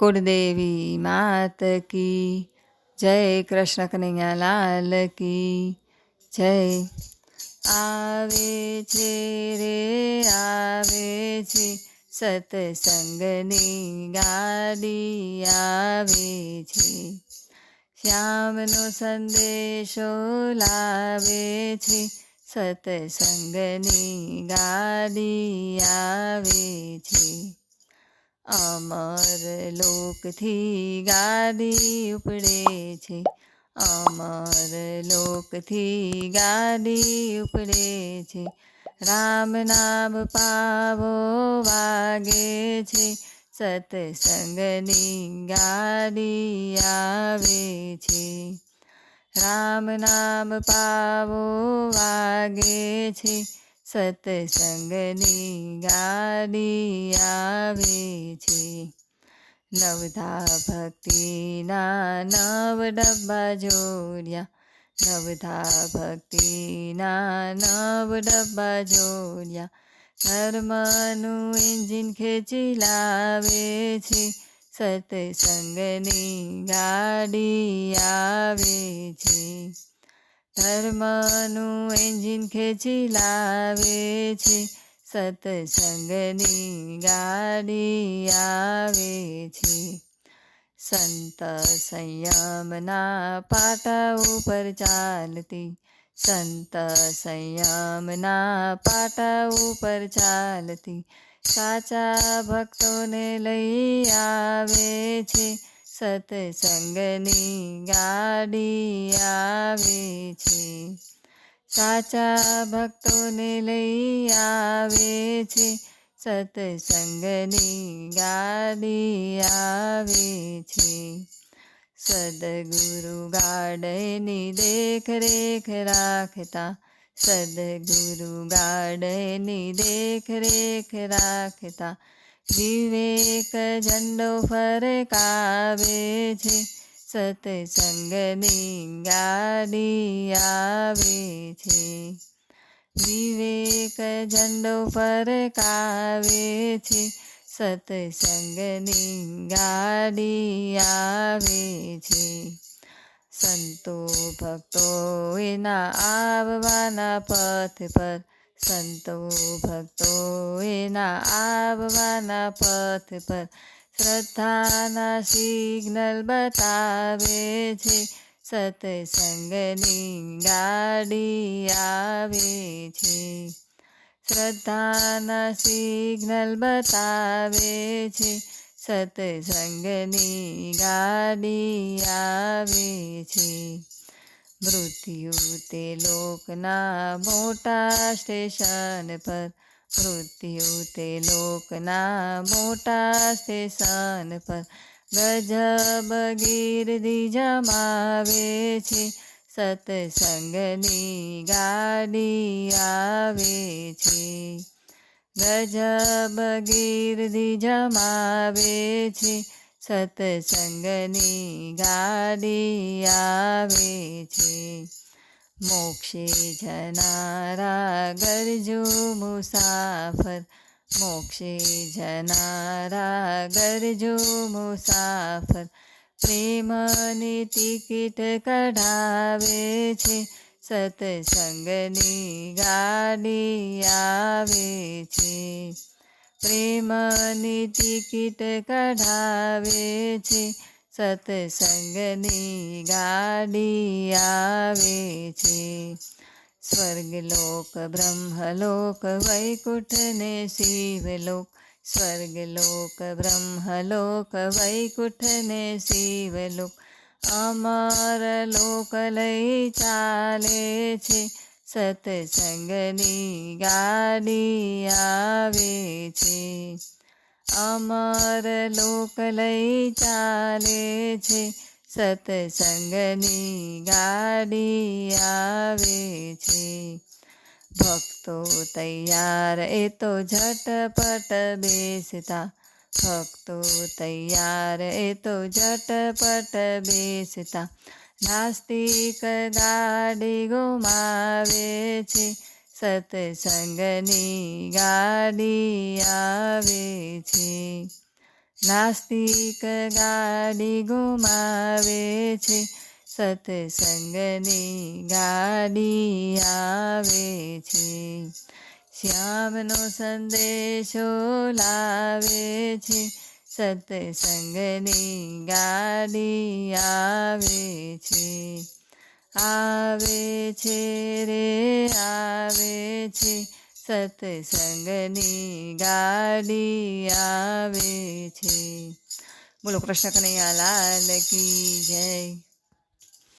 कुलदेवी मात की जय। कृष्ण कन्हैया लाल की जय। आवे छे रे आवे छे सत्संगनी गाड़ी आवे छे। श्यामनो संदेशो लावे छे सत्संगनी गाड़ी आवे छे। अमर लोकथी गाड़ी उपड़े छे। अमर लोकथी गाड़ी उपड़े छे। राम नाम पावो वागे छे सत्संगनी गाड़ी आवे छे। राम नाम पावो वागे छे सत्संगनी गाड़ी आवे छे। नवधा भक्तिना नव डब्बा जोड्या। नवधा भक्तिना नव डब्बा जोड्या। धर्मनु एंजिन खेची लावे छे सत्संगनी गाड़ी आवे छे। धर्मनु एंजिन खेची लावे छे सत्संगनी गाड़ी आवे छे। संत संयमना पाटा उपर चालती। संत संयमना पाटा उपर चालती। साचा भक्तोने लई आवे छे सत्संगनी गाड़ी आवे छे। साचा भक्तोने लई आवे छे सत्संगनी गाड़ी आवे छे। सद्गुरु गाडीनी देख रेख राखता। सद्गुरु गाडीनी देख रेख राखता। विवेक झंडो फरकावे छे सत्संगनी गाड़ी आवे छे। विवेक झंडो फरकावे छे सत्संगनी गाड़ी आवे छे। संतो भक्तो एना आववाना पथ पर। संतो भक्तो एना आववाना पथ पर। श्रद्धाना सिग्नल बतावे छे सत्संगनी गाड़ी आवे छे। श्रद्धाना सिग्नल बतावे छे सत्संगनी गाड़ी आवे छे। मृत्यु ते लोकना मोटा स्टेशन पर। मृत्यु ते लोकना मोटा स्टेशन पर। गजब गिरदी जमावे छे सत्संगनी गाड़ी आवे छे। गजब गिरदी जमावे छे सत्संगनी गाड़ी आवे छे। मोक्षे जनारा गरजू मुसाफर। मोक्षे जनारा गरजू मुसाफर। प्रेमनी टिकिट कढावे छे सत्संगनी गाड़ी आवे छे। प्रेमनी टिकिट कढावे छे सत्संगनी गाड़ी आवे छे। स्वर्गलोक ब्रह्मलोक वैकुंठ ने शिवलोक। स्वर्गलोक ब्रह्मलोक वैकुंठ ने शिवलोक। अमर लोक लई चाले छे सत्संगनी गाड़ी आवे छे। अमर लोक लई चाले छे सत्संगनी गाड़ी आवे छे। भक्तो तैयार ए तो झटपट बेसता। भक्तो तैयार ए तो झटपट बेसता। नास्तिक गाड़ी गुमावे छे सत्संगनी गाड़ी आवे छे। નાસ્તિક ગાડી ગુમાવે છે, સત્સંગની ગાડી આવે છે. શ્યામનો સંદેશો લાવે છે, સત્સંગની ગાડી આવે છે. આવે છે રે આવે છે, સત્સંગની ગાડી આવે છે. બોલો કૃષ્ણ કનૈયા લાલ કી જય.